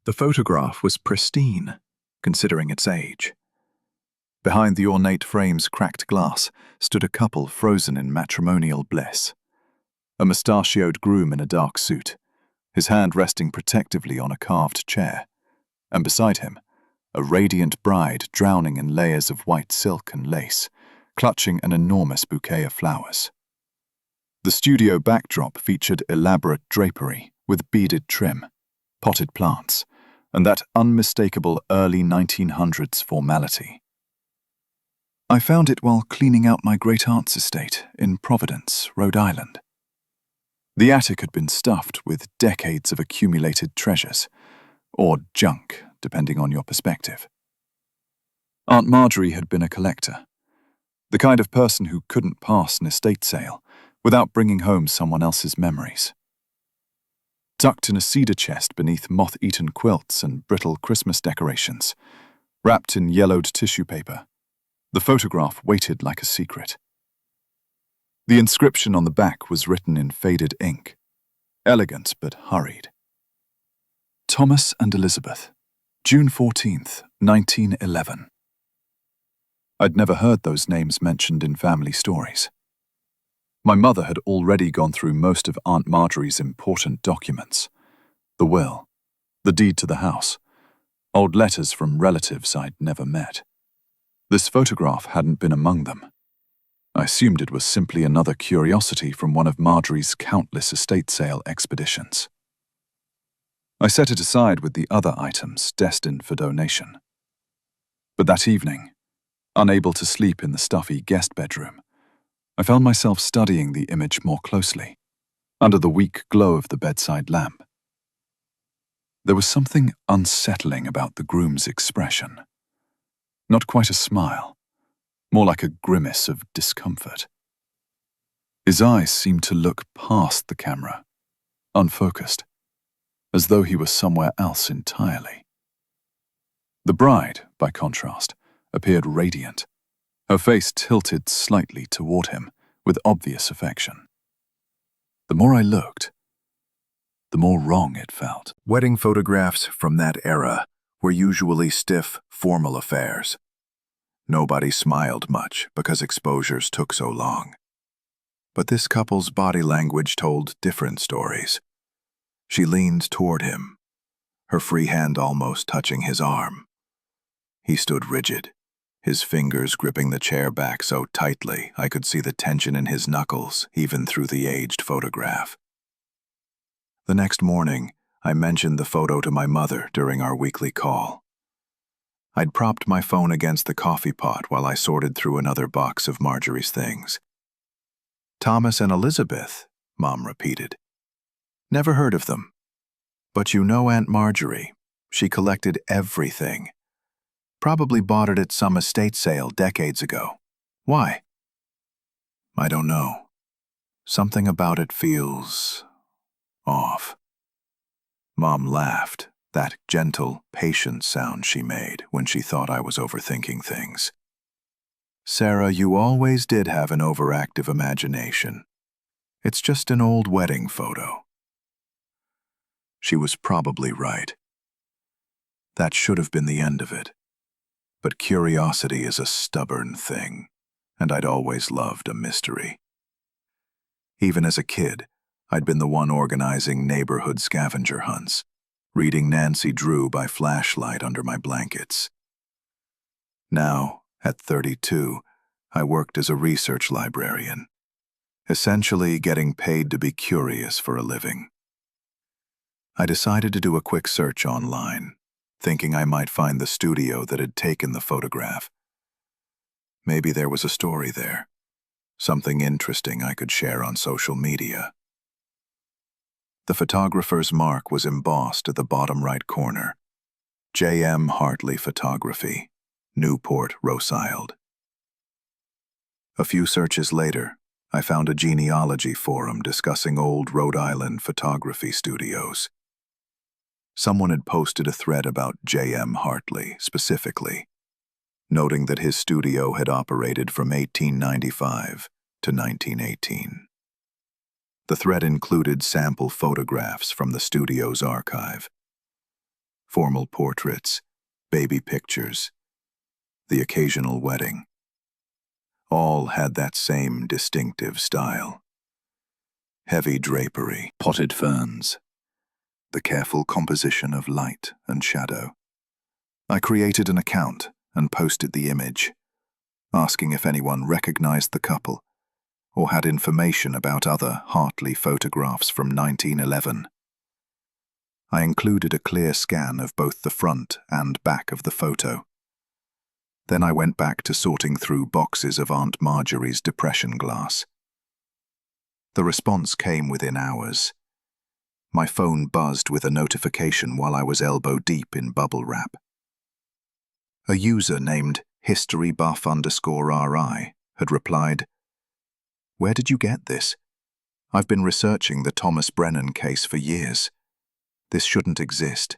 The photograph was pristine, considering its age. Behind the ornate frame's cracked glass stood a couple frozen in matrimonial bliss. A mustachioed groom in a dark suit, his hand resting protectively on a carved chair, and beside him, a radiant bride drowning in layers of white silk and lace, clutching an enormous bouquet of flowers. The studio backdrop featured elaborate drapery with beaded trim, potted plants, and that unmistakable early 1900s formality. I found it while cleaning out my great-aunt's estate in Providence, Rhode Island. The attic had been stuffed with decades of accumulated treasures, or junk, depending on your perspective. Aunt Marjorie had been a collector, the kind of person who couldn't pass an estate sale without bringing home someone else's memories. Tucked in a cedar chest beneath moth-eaten quilts and brittle Christmas decorations, wrapped in yellowed tissue paper, the photograph waited like a secret. The inscription on the back was written in faded ink, elegant but hurried. Thomas and Elizabeth, June 14th, 1911. I'd never heard those names mentioned in family stories. My mother had already gone through most of Aunt Marjorie's important documents: the will, the deed to the house, old letters from relatives I'd never met. This photograph hadn't been among them. I assumed it was simply another curiosity from one of Marjorie's countless estate sale expeditions. I set it aside with the other items destined for donation. But that evening, unable to sleep in the stuffy guest bedroom, I found myself studying the image more closely, under the weak glow of the bedside lamp. There was something unsettling about the groom's expression. Not quite a smile, more like a grimace of discomfort. His eyes seemed to look past the camera, unfocused, as though he was somewhere else entirely. The bride, by contrast, appeared radiant, her face tilted slightly toward him with obvious affection. The more I looked, the more wrong it felt. Wedding photographs from that era were usually stiff, formal affairs. Nobody smiled much because exposures took so long. But this couple's body language told different stories. She leaned toward him, her free hand almost touching his arm. He stood rigid, his fingers gripping the chair back so tightly I could see the tension in his knuckles even through the aged photograph. The next morning, I mentioned the photo to my mother during our weekly call. I'd propped my phone against the coffee pot while I sorted through another box of Marjorie's things. Thomas and Elizabeth, Mom repeated. Never heard of them. But you know Aunt Marjorie. She collected everything. Probably bought it at some estate sale decades ago. Why? I don't know. Something about it feels off. Mom laughed, that gentle, patient sound she made when she thought I was overthinking things. Sarah, you always did have an overactive imagination. It's just an old wedding photo. She was probably right. That should have been the end of it. But curiosity is a stubborn thing, and I'd always loved a mystery. Even as a kid, I'd been the one organizing neighborhood scavenger hunts, reading Nancy Drew by flashlight under my blankets. Now, at 32, I worked as a research librarian, essentially getting paid to be curious for a living. I decided to do a quick search online, thinking I might find the studio that had taken the photograph. Maybe there was a story there, something interesting I could share on social media. The photographer's mark was embossed at the bottom right corner. J.M. Hartley Photography, Newport, Rhode Island. A few searches later, I found a genealogy forum discussing old Rhode Island photography studios. Someone had posted a thread about J.M. Hartley specifically, noting that his studio had operated from 1895 to 1918. The thread included sample photographs from the studio's archive. formal portraits, baby pictures, the occasional wedding. All had that same distinctive style. Heavy drapery, potted ferns, the careful composition of light and shadow. I created an account and posted the image, asking if anyone recognized the couple or had information about other Hartley photographs from 1911. I included a clear scan of both the front and back of the photo. Then I went back to sorting through boxes of Aunt Marjorie's depression glass. The response came within hours. My phone buzzed with a notification while I was elbow deep in bubble wrap. A user named historybuff_RI had replied, "Where did you get this? I've been researching the Thomas Brennan case for years. This shouldn't exist."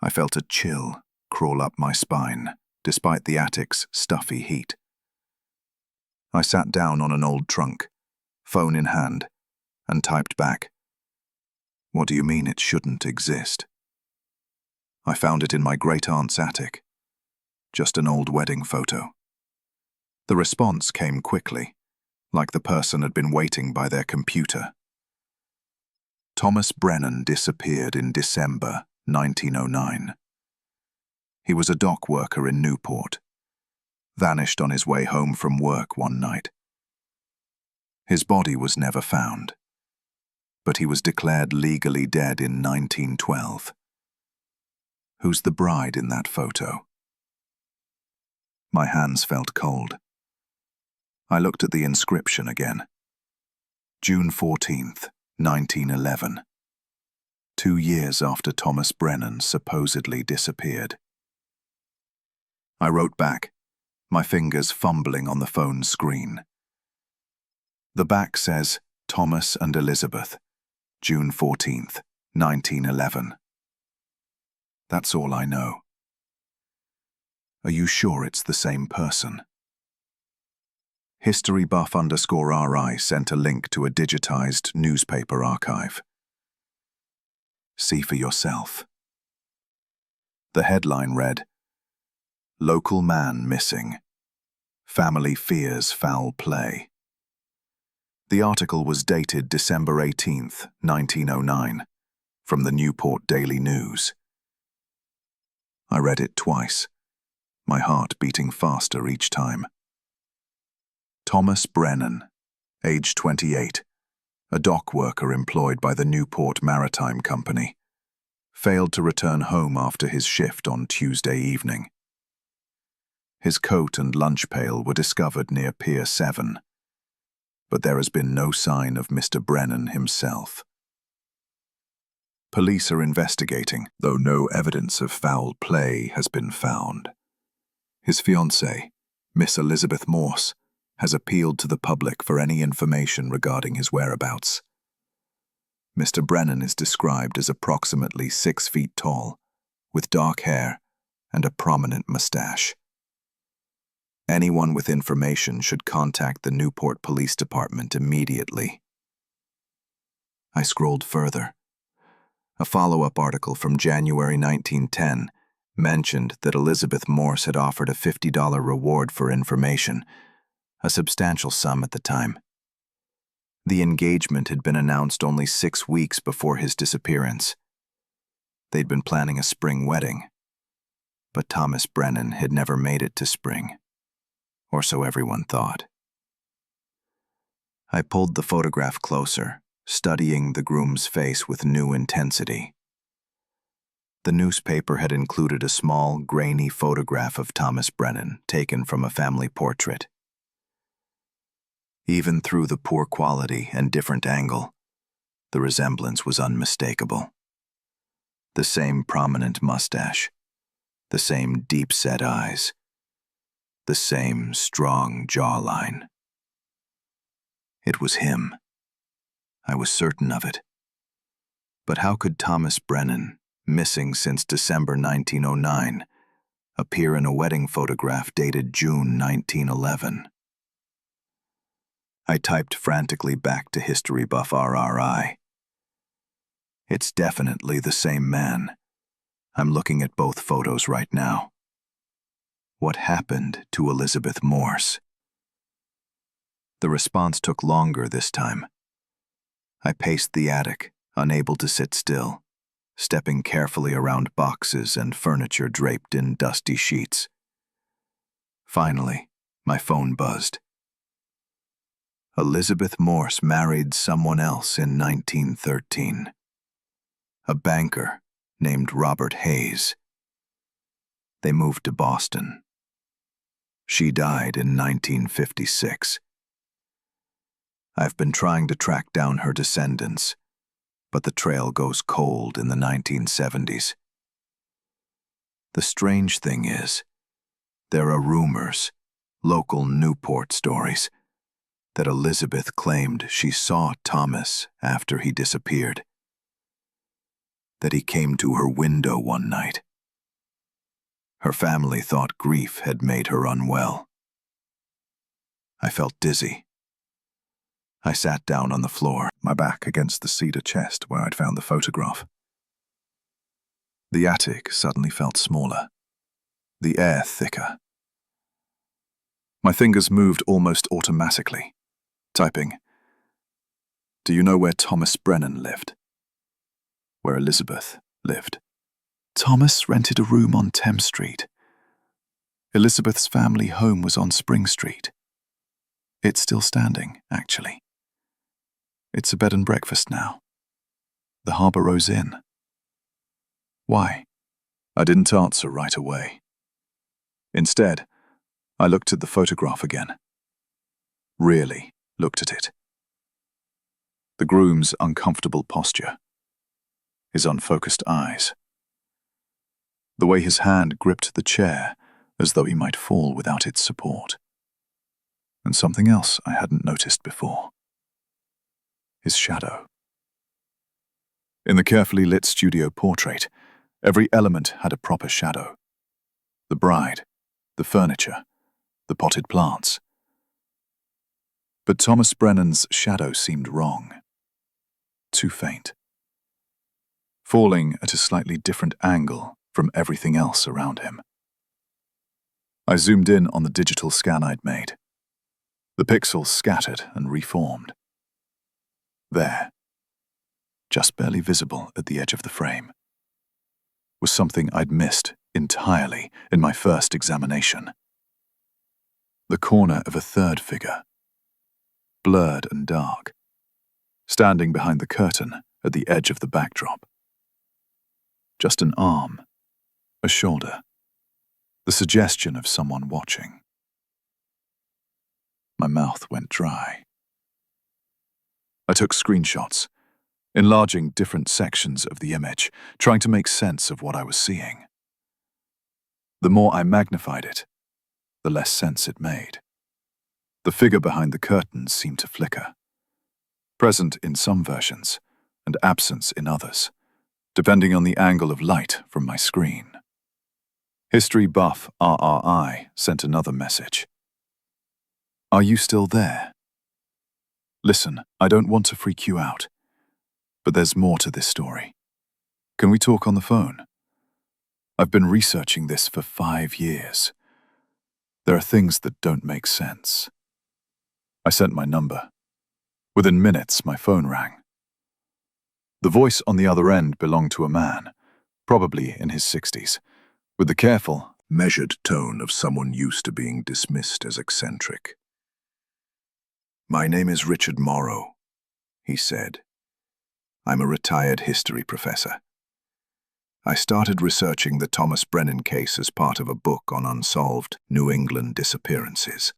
I felt a chill crawl up my spine, despite the attic's stuffy heat. I sat down on an old trunk, phone in hand, and typed back, "What do you mean it shouldn't exist?" I found it in my great-aunt's attic. Just an old wedding photo. The response came quickly, like the person had been waiting by their computer. Thomas Brennan disappeared in December 1909. He was a dock worker in Newport, vanished on his way home from work one night. His body was never found, but he was declared legally dead in 1912. Who's the bride in that photo? My hands felt cold. I looked at the inscription again. June 14th, 1911. 2 years after Thomas Brennan supposedly disappeared. I wrote back, my fingers fumbling on the phone screen. The back says, Thomas and Elizabeth, June 14th, 1911. That's all I know. Are you sure it's the same person? Historybuff_RI sent a link to a digitized newspaper archive. See for yourself. The headline read, "Local man missing. Family fears foul play." The article was dated December 18th, 1909, from the Newport Daily News. I read it twice, my heart beating faster each time. Thomas Brennan, age 28, a dock worker employed by the Newport Maritime Company, failed to return home after his shift on Tuesday evening. His coat and lunch pail were discovered near Pier 7, but there has been no sign of Mr. Brennan himself. Police are investigating, though no evidence of foul play has been found. His fiancée, Miss Elizabeth Morse, has appealed to the public for any information regarding his whereabouts. Mr. Brennan is described as approximately 6 feet tall, with dark hair and a prominent mustache. Anyone with information should contact the Newport Police Department immediately. I scrolled further. A follow-up article from January 1910 mentioned that Elizabeth Morse had offered a $50 reward for information, a substantial sum at the time. The engagement had been announced only 6 weeks before his disappearance. They'd been planning a spring wedding, but Thomas Brennan had never made it to spring, or so everyone thought. I pulled the photograph closer, studying the groom's face with new intensity. The newspaper had included a small, grainy photograph of Thomas Brennan taken from a family portrait. Even through the poor quality and different angle, the resemblance was unmistakable. The same prominent mustache, the same deep-set eyes, the same strong jawline. It was him. I was certain of it. But how could Thomas Brennan, missing since December 1909, appear in a wedding photograph dated June 1911? I typed frantically back to HistoryBuff RRI. It's definitely the same man. I'm looking at both photos right now. What happened to Elizabeth Morse? The response took longer this time. I paced the attic, unable to sit still, stepping carefully around boxes and furniture draped in dusty sheets. Finally, my phone buzzed. Elizabeth Morse married someone else in 1913. A banker named Robert Hayes. They moved to Boston. She died in 1956. I've been trying to track down her descendants, but the trail goes cold in the 1970s. The strange thing is, there are rumors, local Newport stories, that Elizabeth claimed she saw Thomas after he disappeared. That he came to her window one night. Her family thought grief had made her unwell. I felt dizzy. I sat down on the floor, my back against the cedar chest where I'd found the photograph. The attic suddenly felt smaller, the air thicker. My fingers moved almost automatically, typing, "Do you know where Thomas Brennan lived?" Where Elizabeth lived. Thomas rented a room on Thames Street. Elizabeth's family home was on Spring Street. It's still standing, actually. It's a bed and breakfast now. The Harbour Rose Inn. Why? I didn't answer right away. Instead, I looked at the photograph again. Really looked at it. The groom's uncomfortable posture. His unfocused eyes. The way his hand gripped the chair as though he might fall without its support. And something else I hadn't noticed before. His shadow. In the carefully lit studio portrait, every element had a proper shadow. The bride, the furniture, the potted plants. But Thomas Brennan's shadow seemed wrong. Too faint. Falling at a slightly different angle from everything else around him. I zoomed in on the digital scan I'd made. The pixels scattered and reformed. There, just barely visible at the edge of the frame, was something I'd missed entirely in my first examination. The corner of a third figure, blurred and dark, standing behind the curtain at the edge of the backdrop. Just an arm, a shoulder, the suggestion of someone watching. My mouth went dry. I took screenshots, enlarging different sections of the image, trying to make sense of what I was seeing. The more I magnified it, the less sense it made. The figure behind the curtains seemed to flicker, present in some versions and absent in others, depending on the angle of light from my screen. History buff RRI sent another message. Are you still there? Listen, I don't want to freak you out, but there's more to this story. Can we talk on the phone? I've been researching this for 5 years. There are things that don't make sense. I sent my number. Within minutes, my phone rang. The voice on the other end belonged to a man, probably in his 60s, with the careful, measured tone of someone used to being dismissed as eccentric. "My name is Richard Morrow," he said. "I'm a retired history professor. I started researching the Thomas Brennan case as part of a book on unsolved New England disappearances.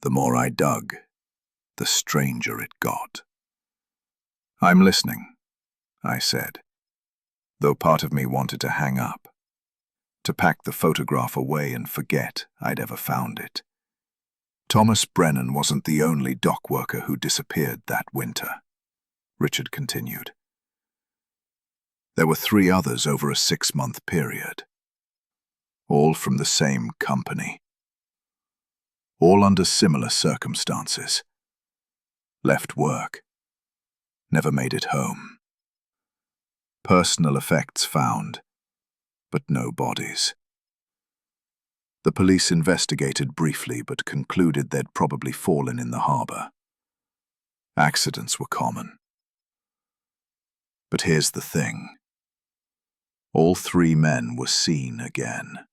The more I dug, the stranger it got." "I'm listening," I said, though part of me wanted to hang up, to pack the photograph away and forget I'd ever found it. "Thomas Brennan wasn't the only dock worker who disappeared that winter," Richard continued. "There were 3 others over a 6-month period, all from the same company, all under similar circumstances. Left work, never made it home. Personal effects found, but no bodies. The police investigated briefly but concluded they'd probably fallen in the harbor. Accidents were common. But here's the thing. All three men were seen again.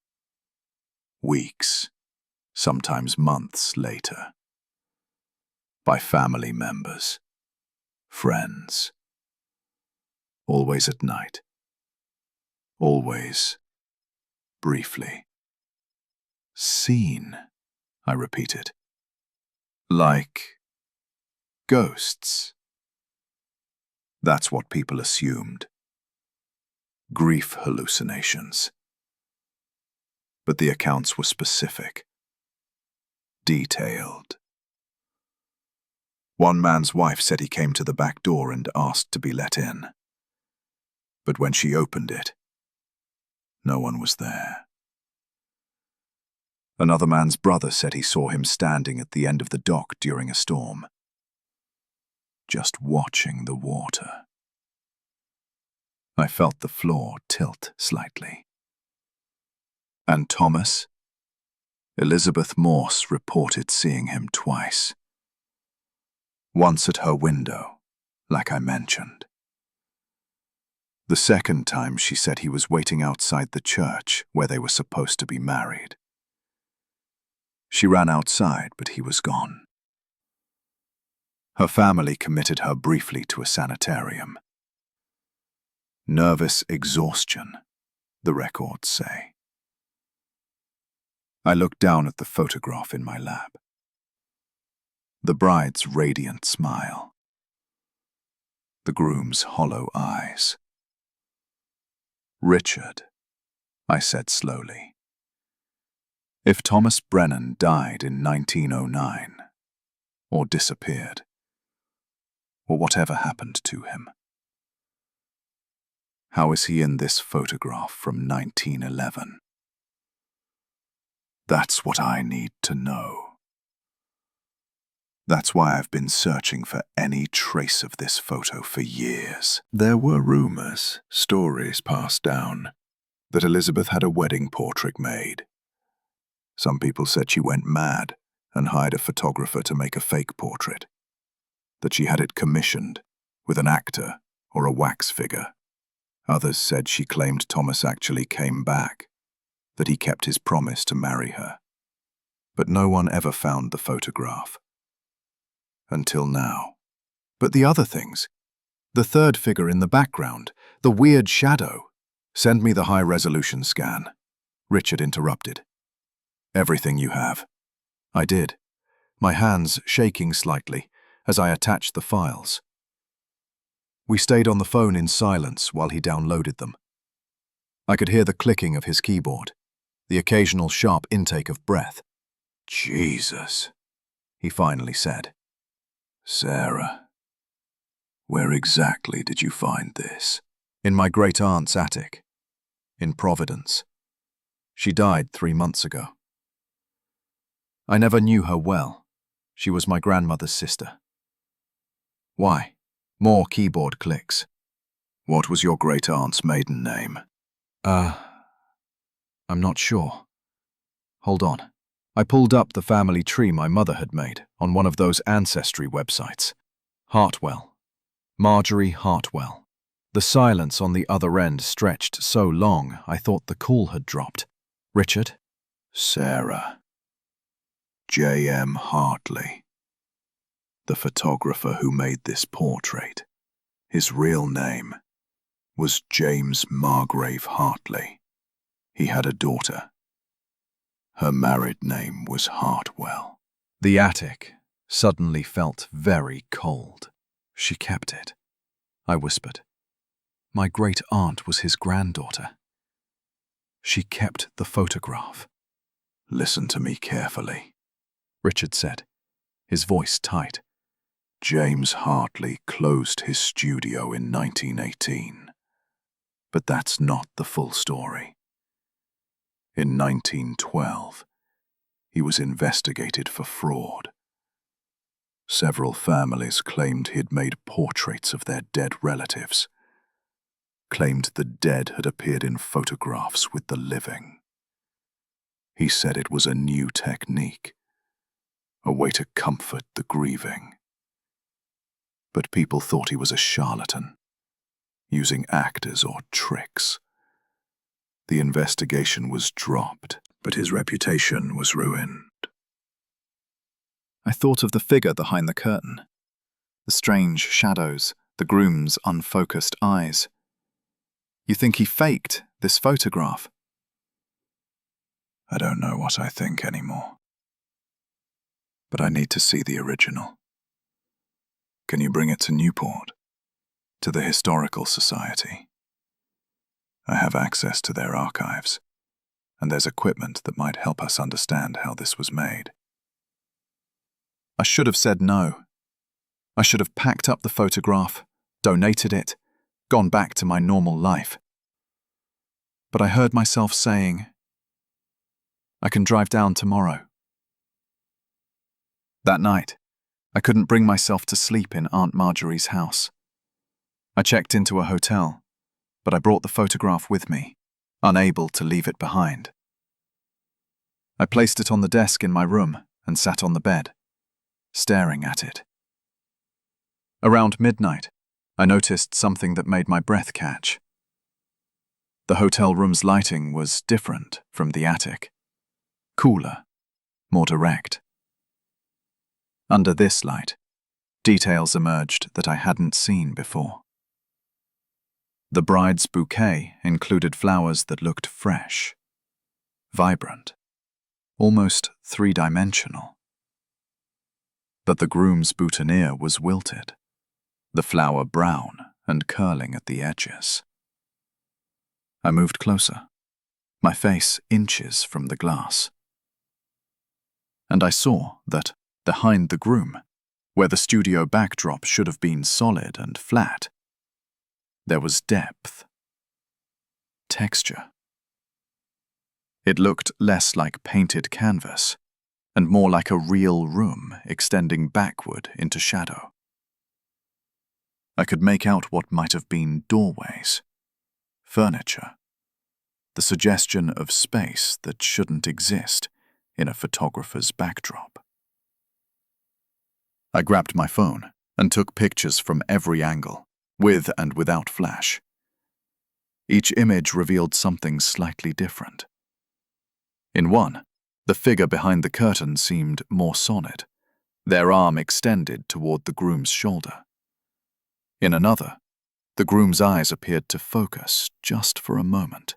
Weeks, sometimes months later. By family members, friends. Always at night. Always, briefly. Seen, I repeated. Like ghosts. That's what people assumed. Grief hallucinations. But the accounts were specific. Detailed. One man's wife said he came to the back door and asked to be let in. But when she opened it, no one was there. Another man's brother said he saw him standing at the end of the dock during a storm, just watching the water. I felt the floor tilt slightly. And Thomas? Elizabeth Morse reported seeing him twice. Once at her window, like I mentioned. The second time she said he was waiting outside the church where they were supposed to be married. She ran outside, but he was gone. Her family committed her briefly to a sanitarium. Nervous exhaustion, the records say. I looked down at the photograph in my lap. The bride's radiant smile. The groom's hollow eyes. Richard, I said slowly. If Thomas Brennan died in 1909, or disappeared, or whatever happened to him, how is he in this photograph from 1911? That's what I need to know. That's why I've been searching for any trace of this photo for years. There were rumors, stories passed down, that Elizabeth had a wedding portrait made. Some people said she went mad and hired a photographer to make a fake portrait, that she had it commissioned with an actor or a wax figure. Others said she claimed Thomas actually came back, that he kept his promise to marry her. But no one ever found the photograph. Until now. But the other things, the third figure in the background, the weird shadow. Send me the high-resolution scan, Richard interrupted. Everything you have. I did, my hands shaking slightly as I attached the files. We stayed on the phone in silence while he downloaded them. I could hear the clicking of his keyboard, the occasional sharp intake of breath. Jesus, he finally said. Sarah, where exactly did you find this? In my great-aunt's attic, in Providence. She died 3 months ago. I never knew her well. She was my grandmother's sister. Why? More keyboard clicks. What was your great-aunt's maiden name? I'm not sure. Hold on. I pulled up the family tree my mother had made on one of those ancestry websites. Hartwell. Marjorie Hartwell. The silence on the other end stretched so long I thought the call had dropped. Richard? Sarah. J.M. Hartley. The photographer who made this portrait. His real name was James Margrave Hartley. He had a daughter. Her married name was Hartwell. The attic suddenly felt very cold. She kept it, I whispered. My great-aunt was his granddaughter. She kept the photograph. Listen to me carefully, Richard said, his voice tight. James Hartley closed his studio in 1918. But that's not the full story. In 1912, he was investigated for fraud. Several families claimed he had made portraits of their dead relatives, claimed the dead had appeared in photographs with the living. He said it was a new technique, a way to comfort the grieving. But people thought he was a charlatan, using actors or tricks. The investigation was dropped, but his reputation was ruined. I thought of the figure behind the curtain, the strange shadows, the groom's unfocused eyes. You think he faked this photograph? I don't know what I think anymore. But I need to see the original. Can you bring it to Newport? To the Historical Society? I have access to their archives, and there's equipment that might help us understand how this was made. I should have said no. I should have packed up the photograph, donated it, gone back to my normal life. But I heard myself saying, I can drive down tomorrow. That night, I couldn't bring myself to sleep in Aunt Marjorie's house. I checked into a hotel, but I brought the photograph with me, unable to leave it behind. I placed it on the desk in my room and sat on the bed, staring at it. Around midnight, I noticed something that made my breath catch. The hotel room's lighting was different from the attic, cooler, more direct. Under this light, details emerged that I hadn't seen before. The bride's bouquet included flowers that looked fresh, vibrant, almost three-dimensional. But the groom's boutonniere was wilted, the flower brown and curling at the edges. I moved closer, my face inches from the glass. And I saw that, behind the groom, where the studio backdrop should have been solid and flat, there was depth, texture. It looked less like painted canvas and more like a real room extending backward into shadow. I could make out what might have been doorways, furniture, the suggestion of space that shouldn't exist in a photographer's backdrop. I grabbed my phone and took pictures from every angle, with and without flash. Each image revealed something slightly different. In one, the figure behind the curtain seemed more solid, their arm extended toward the groom's shoulder. In another, the groom's eyes appeared to focus just for a moment,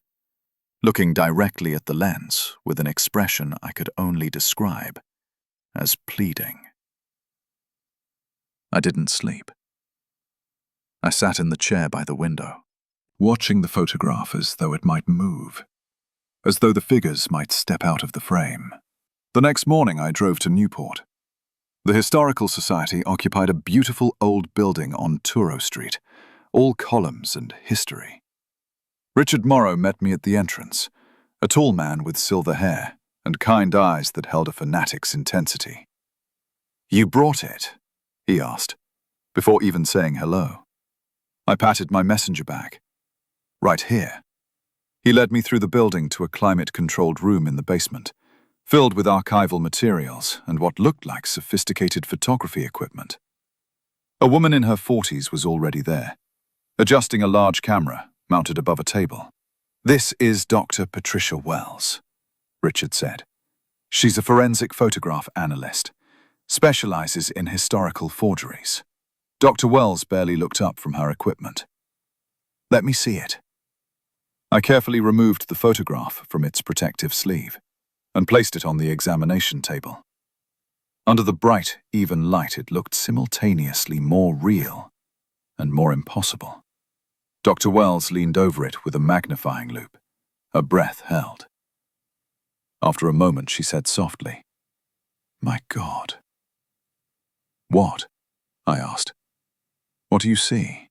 looking directly at the lens with an expression I could only describe as pleading. I didn't sleep. I sat in the chair by the window, watching the photograph as though it might move, as though the figures might step out of the frame. The next morning I drove to Newport. The Historical Society occupied a beautiful old building on Touro Street, all columns and history. Richard Morrow met me at the entrance, a tall man with silver hair and kind eyes that held a fanatic's intensity. "You brought it?" he asked, before even saying hello. I patted my messenger bag. "Right here." He led me through the building to a climate-controlled room in the basement, filled with archival materials and what looked like sophisticated photography equipment. A woman in her 40s was already there, adjusting a large camera mounted above a table. "This is Dr. Patricia Wells," Richard said. "She's a forensic photograph analyst, specializes in historical forgeries." Dr. Wells barely looked up from her equipment. "Let me see it." I carefully removed the photograph from its protective sleeve and placed it on the examination table. Under the bright, even light, it looked simultaneously more real and more impossible. Dr. Wells leaned over it with a magnifying loupe, her breath held. After a moment, she said softly, "My God." "What?" I asked. "What do you see?"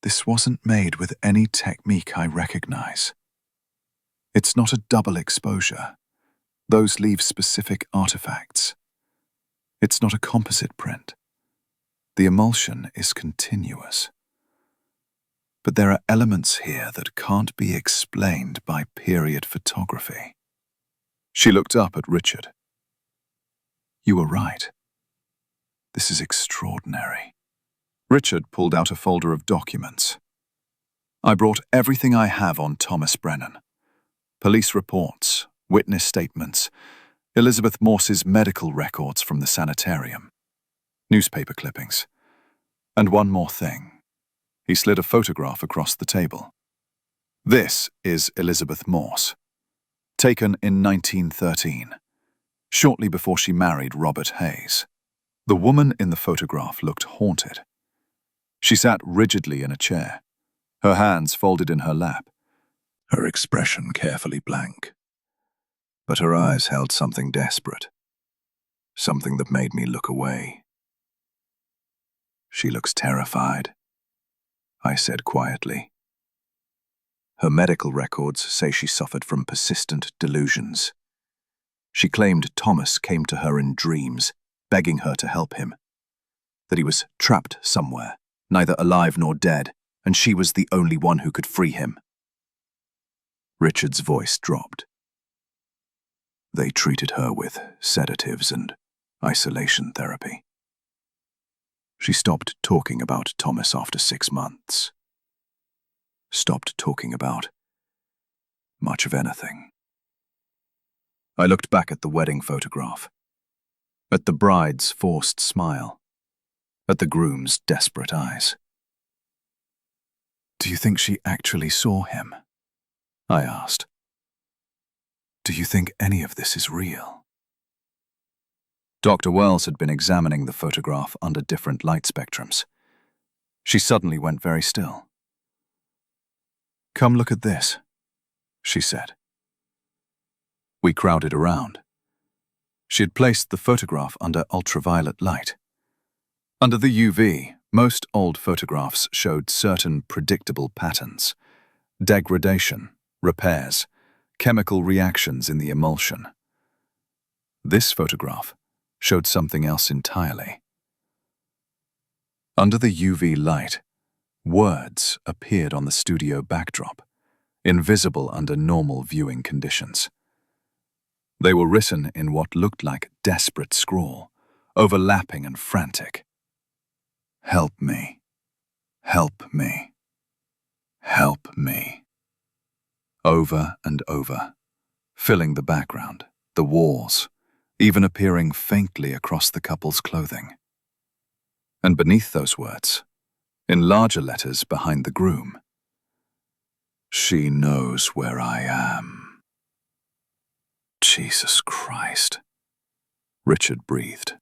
"This wasn't made with any technique I recognize. It's not a double exposure. Those leave specific artifacts. It's not a composite print. The emulsion is continuous." But there are elements here that can't be explained by period photography. She looked up at Richard. You were right. This is extraordinary. Richard pulled out a folder of documents. I brought everything I have on Thomas Brennan. Police reports, witness statements, Elizabeth Morse's medical records from the sanitarium, newspaper clippings, and one more thing. He slid a photograph across the table. This is Elizabeth Morse, taken in 1913, shortly before she married Robert Hayes. The woman in the photograph looked haunted. She sat rigidly in a chair, her hands folded in her lap, her expression carefully blank. But her eyes held something desperate, something that made me look away. She looks terrified, I said quietly. Her medical records say she suffered from persistent delusions. She claimed Thomas came to her in dreams, begging her to help him, that he was trapped somewhere, neither alive nor dead, and she was the only one who could free him. Richard's voice dropped. They treated her with sedatives and isolation therapy. She stopped talking about Thomas after 6 months. Stopped talking about much of anything. I looked back at the wedding photograph, at the bride's forced smile, at the groom's desperate eyes. Do you think she actually saw him? I asked. Do you think any of this is real? Dr. Wells had been examining the photograph under different light spectrums. She suddenly went very still. Come look at this, she said. We crowded around. She had placed the photograph under ultraviolet light. Under the UV, most old photographs showed certain predictable patterns: degradation, repairs, chemical reactions in the emulsion. This photograph showed something else entirely. Under the UV light, words appeared on the studio backdrop, invisible under normal viewing conditions. They were written in what looked like desperate scrawl, overlapping and frantic. Help me. Help me. Help me. Over and over, filling the background, the walls, even appearing faintly across the couple's clothing. And beneath those words, in larger letters behind the groom, she knows where I am. Jesus Christ, Richard breathed.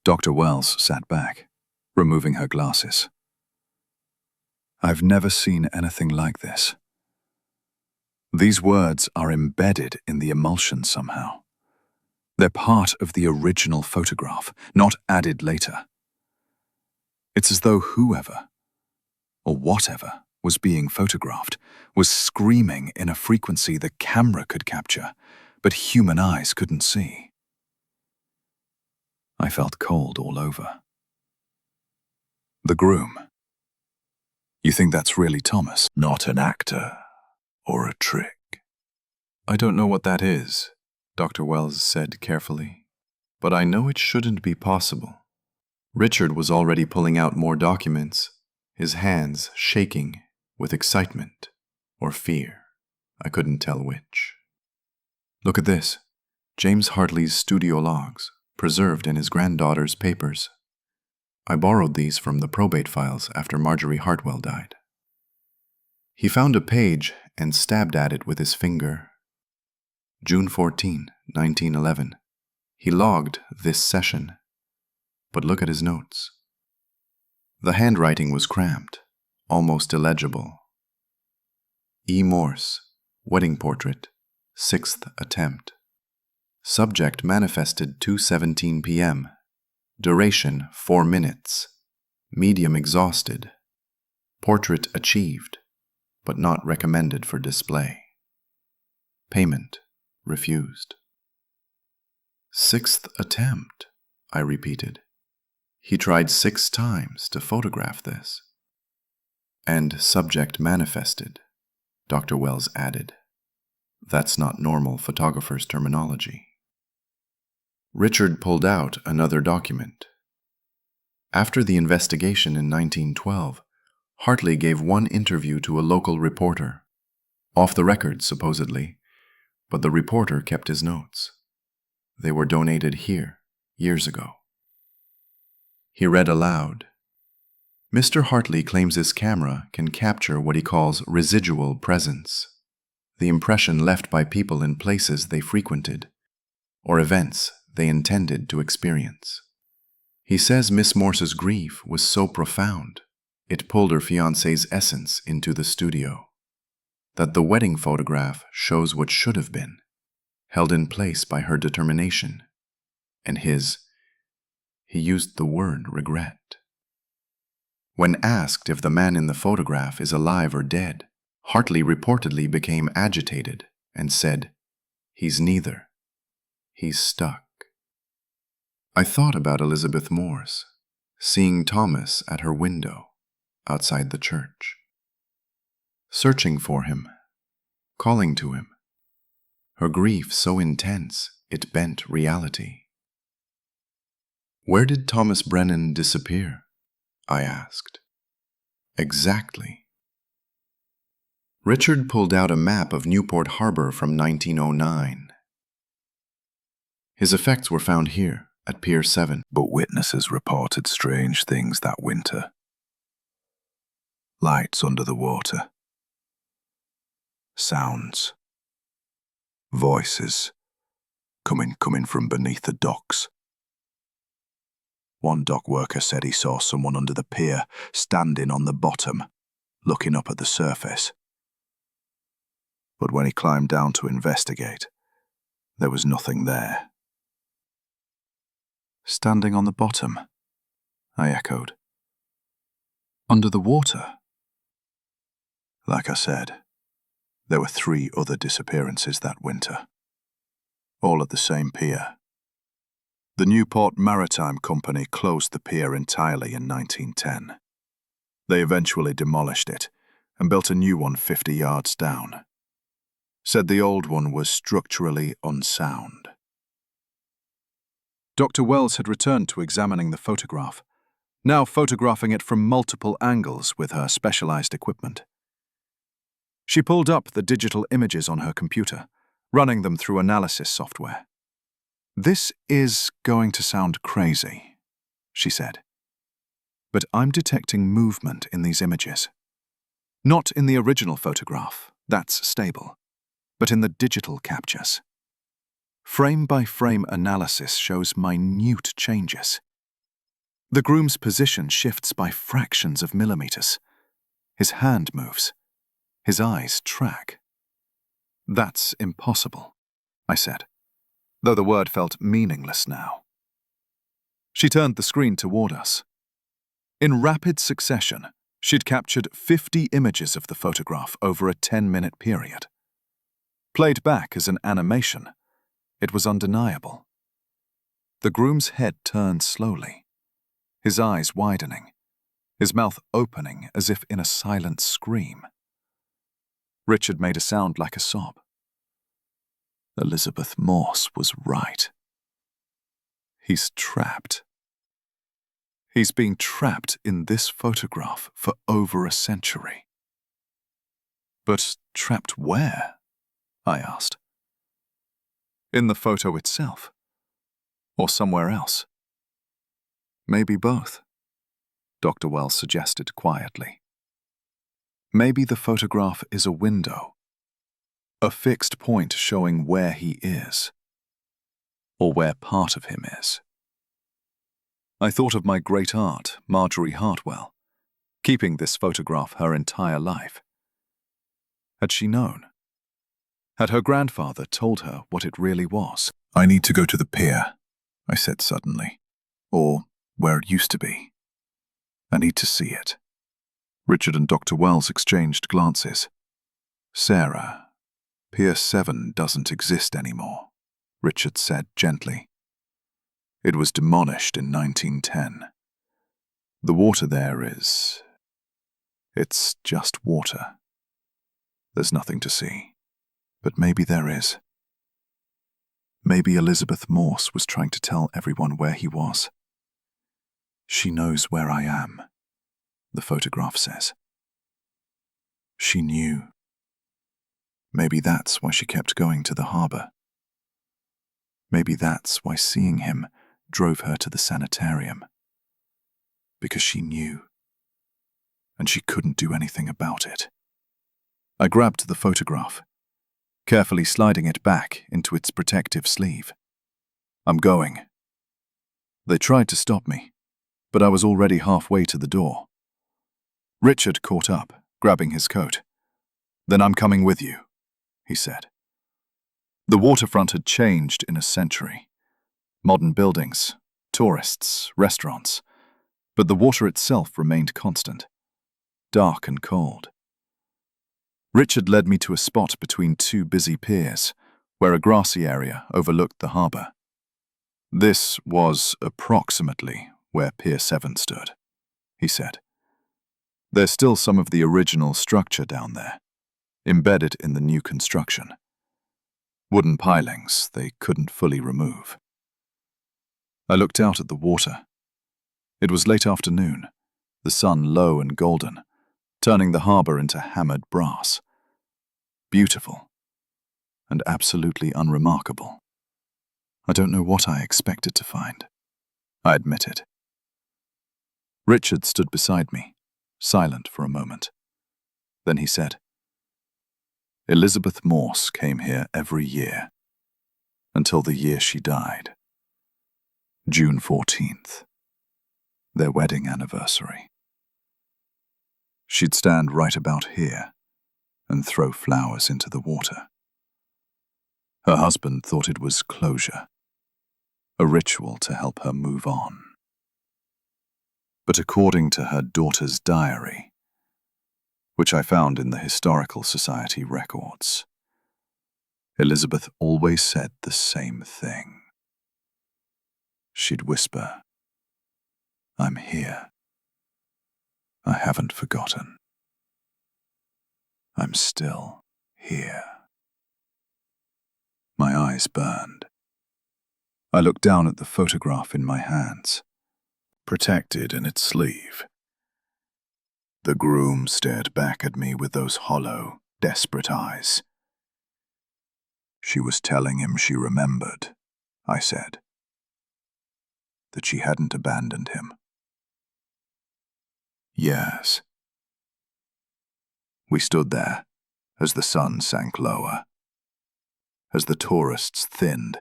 Dr. Wells sat back, removing her glasses. I've never seen anything like this. These words are embedded in the emulsion somehow. They're part of the original photograph, not added later. It's as though whoever, or whatever, was being photographed was screaming in a frequency the camera could capture, but human eyes couldn't see. I felt cold all over. The groom. You think that's really Thomas? Not an actor or a trick. I don't know what that is, Dr. Wells said carefully, but I know it shouldn't be possible. Richard was already pulling out more documents, his hands shaking with excitement or fear. I couldn't tell which. Look at this. James Hartley's studio logs, preserved in his granddaughter's papers. I borrowed these from the probate files after Marjorie Hartwell died. He found a page and stabbed at it with his finger. June 14, 1911. He logged this session. But look at his notes. The handwriting was cramped, almost illegible. E. Morse, wedding portrait, 6th attempt. Subject manifested 2:17 p.m. Duration 4 minutes. Medium exhausted. Portrait achieved, but not recommended for display. Payment refused. 6th attempt, I repeated. He tried 6 times to photograph this. And subject manifested, Dr. Wells added. That's not normal photographer's terminology. Richard pulled out another document. After the investigation in 1912, Hartley gave one interview to a local reporter. Off the record, supposedly, but the reporter kept his notes. They were donated here, years ago. He read aloud. Mr. Hartley claims his camera can capture what he calls residual presence, the impression left by people in places they frequented, or events they intended to experience. He says Miss Morse's grief was so profound, it pulled her fiancé's essence into the studio, that the wedding photograph shows what should have been, held in place by her determination, and he used the word regret. When asked if the man in the photograph is alive or dead, Hartley reportedly became agitated and said, "He's neither. He's stuck." I thought about Elizabeth Morse, seeing Thomas at her window outside the church, searching for him, calling to him, her grief so intense it bent reality. Where did Thomas Brennan disappear? I asked. Exactly. Richard pulled out a map of Newport Harbor from 1909. His effects were found here, at Pier 7. But witnesses reported strange things that winter. Lights under the water. Sounds. Voices. Coming from beneath the docks. One dock worker said he saw someone under the pier, standing on the bottom, looking up at the surface. But when he climbed down to investigate, there was nothing there. Standing on the bottom, I echoed. Under the water? Like I said, there were 3 other disappearances that winter, all at the same pier. The Newport Maritime Company closed the pier entirely in 1910. They eventually demolished it and built a new one 50 yards down. Said the old one was structurally unsound. Dr. Wells had returned to examining the photograph, now photographing it from multiple angles with her specialized equipment. She pulled up the digital images on her computer, running them through analysis software. "This is going to sound crazy," she said, "but I'm detecting movement in these images. Not in the original photograph, that's stable, but in the digital captures. Frame-by-frame analysis shows minute changes. The groom's position shifts by fractions of millimeters. His hand moves. His eyes track." "That's impossible," I said, though the word felt meaningless now. She turned the screen toward us. In rapid succession, she'd captured 50 images of the photograph over a 10-minute period. Played back as an animation, it was undeniable. The groom's head turned slowly, his eyes widening, his mouth opening as if in a silent scream. Richard made a sound like a sob. Elizabeth Morse was right. He's trapped. He's being trapped in this photograph for over a century. But trapped where? I asked. In the photo itself? Or somewhere else? Maybe both, Dr. Wells suggested quietly. Maybe the photograph is a window, a fixed point showing where he is, or where part of him is. I thought of my great aunt, Marjorie Hartwell, keeping this photograph her entire life. Had she known? Had her grandfather told her what it really was? "I need to go to the pier," I said suddenly, "or where it used to be. I need to see it." Richard and Dr. Wells exchanged glances. "Sarah, Pier 7 doesn't exist anymore," Richard said gently. "It was demolished in 1910. The water there is It's just water. There's nothing to see. But maybe there is. Maybe Elizabeth Morse was trying to tell everyone where he was. She knows where I am, the photograph says. She knew. Maybe that's why she kept going to the harbour. Maybe that's why seeing him drove her to the sanitarium. Because she knew. And she couldn't do anything about it. I grabbed the photograph, carefully sliding it back into its protective sleeve. I'm going. They tried to stop me, but I was already halfway to the door. Richard caught up, grabbing his coat. Then I'm coming with you, he said. The waterfront had changed in a century. Modern buildings, tourists, restaurants. But the water itself remained constant, dark and cold. Richard led me to a spot between two busy piers, where a grassy area overlooked the harbour. This was approximately where Pier 7 stood, he said. There's still some of the original structure down there, embedded in the new construction. Wooden pilings they couldn't fully remove. I looked out at the water. It was late afternoon, the sun low and golden, turning the harbour into hammered brass. Beautiful and absolutely unremarkable. I don't know what I expected to find, I admitted. Richard stood beside me, silent for a moment. Then he said, Elizabeth Morse came here every year, until the year she died. June 14th, their wedding anniversary. She'd stand right about here and throw flowers into the water. Her husband thought it was closure, a ritual to help her move on. But according to her daughter's diary, which I found in the Historical Society records, Elizabeth always said the same thing. She'd whisper, I'm here. I haven't forgotten. I'm still here. My eyes burned. I looked down at the photograph in my hands, protected in its sleeve. The groom stared back at me with those hollow, desperate eyes. She was telling him she remembered, I said. That she hadn't abandoned him. Yes. We stood there as the sun sank lower, as the tourists thinned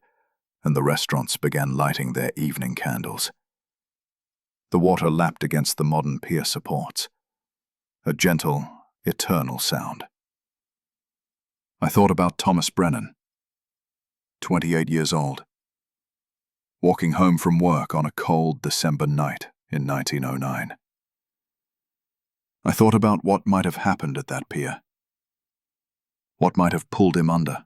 and the restaurants began lighting their evening candles. The water lapped against the modern pier supports, a gentle, eternal sound. I thought about Thomas Brennan, 28 years old, walking home from work on a cold December night in 1909. I thought about what might have happened at that pier, what might have pulled him under,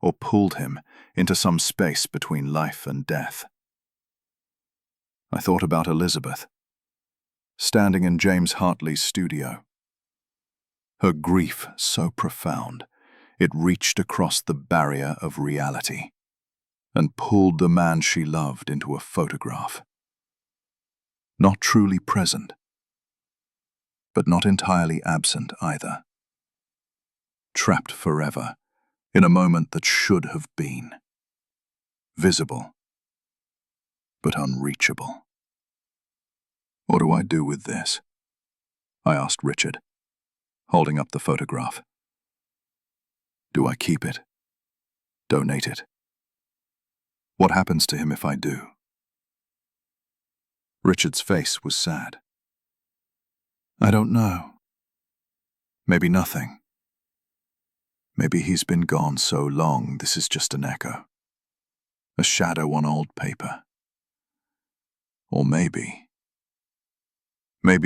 or pulled him into some space between life and death. I thought about Elizabeth, standing in James Hartley's studio. Her grief so profound, it reached across the barrier of reality and pulled the man she loved into a photograph. Not truly present, but not entirely absent either. Trapped forever in a moment that should have been. Visible, but unreachable. What do I do with this? I asked Richard, holding up the photograph. Do I keep it? Donate it? What happens to him if I do? Richard's face was sad. I don't know. Maybe nothing. Maybe he's been gone so long this is just an echo, a shadow on old paper. Or maybe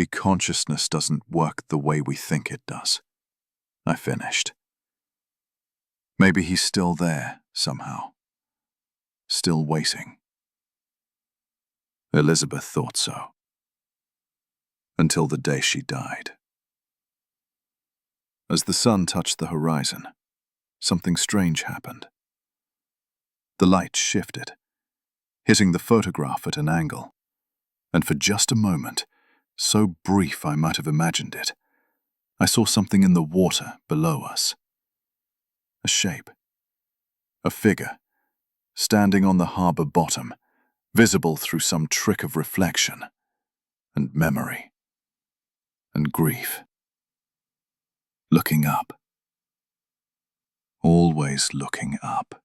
consciousness doesn't work the way we think it does. I finished. Maybe he's still there, somehow. Still waiting. Elizabeth thought so. Until the day she died. As the sun touched the horizon, something strange happened. The light shifted, hitting the photograph at an angle, and for just a moment, so brief I might have imagined it, I saw something in the water below us. A shape. A figure, standing on the harbour bottom, visible through some trick of reflection, and memory, and grief. Looking up. Always looking up.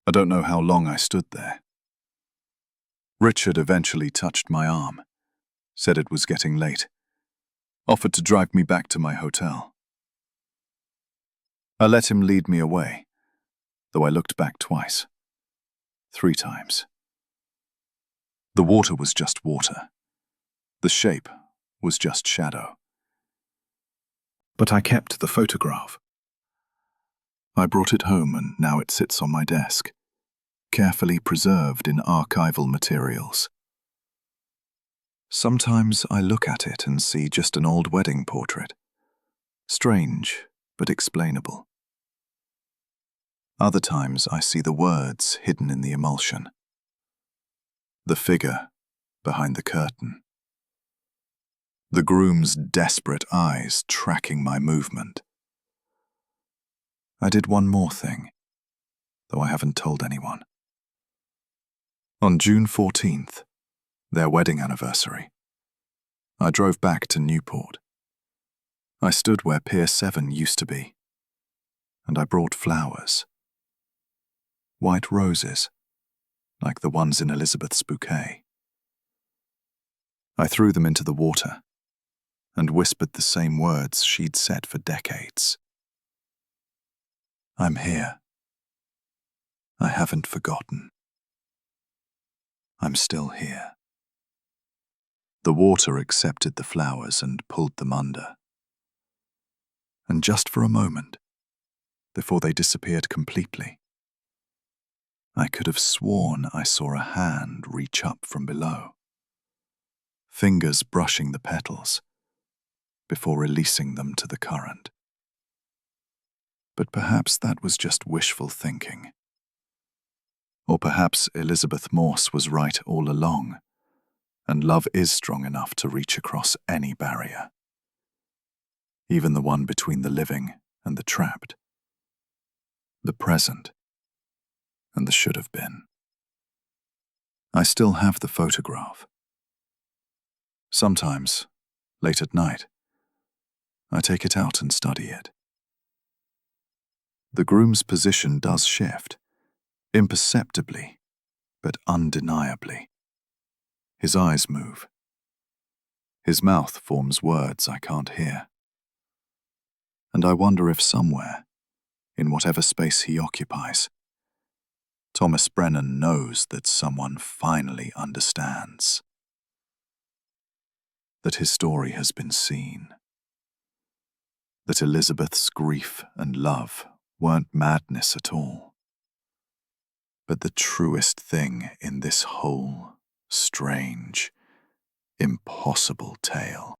I don't know how long I stood there. Richard eventually touched my arm, said it was getting late, offered to drive me back to my hotel. I let him lead me away, though I looked back twice, 3 times. The water was just water. The shape was just shadow. But I kept the photograph. I brought it home and now it sits on my desk, carefully preserved in archival materials. Sometimes I look at it and see just an old wedding portrait. Strange, but explainable. Other times I see the words hidden in the emulsion. The figure behind the curtain. The groom's desperate eyes tracking my movement. I did one more thing, though I haven't told anyone. On June 14th, their wedding anniversary, I drove back to Newport. I stood where Pier 7 used to be, and I brought flowers. White roses, like the ones in Elizabeth's bouquet. I threw them into the water and whispered the same words she'd said for decades. I'm here. I haven't forgotten. I'm still here. The water accepted the flowers and pulled them under. And just for a moment, before they disappeared completely, I could have sworn I saw a hand reach up from below, fingers brushing the petals, before releasing them to the current. But perhaps that was just wishful thinking. Or perhaps Elizabeth Morse was right all along, and love is strong enough to reach across any barrier, even the one between the living and the trapped, the present and the should have been. I still have the photograph. Sometimes, late at night, I take it out and study it. The groom's position does shift, imperceptibly, but undeniably. His eyes move. His mouth forms words I can't hear. And I wonder if somewhere, in whatever space he occupies, Thomas Brennan knows that someone finally understands. That his story has been seen. That Elizabeth's grief and love weren't madness at all, but the truest thing in this whole, strange, impossible tale.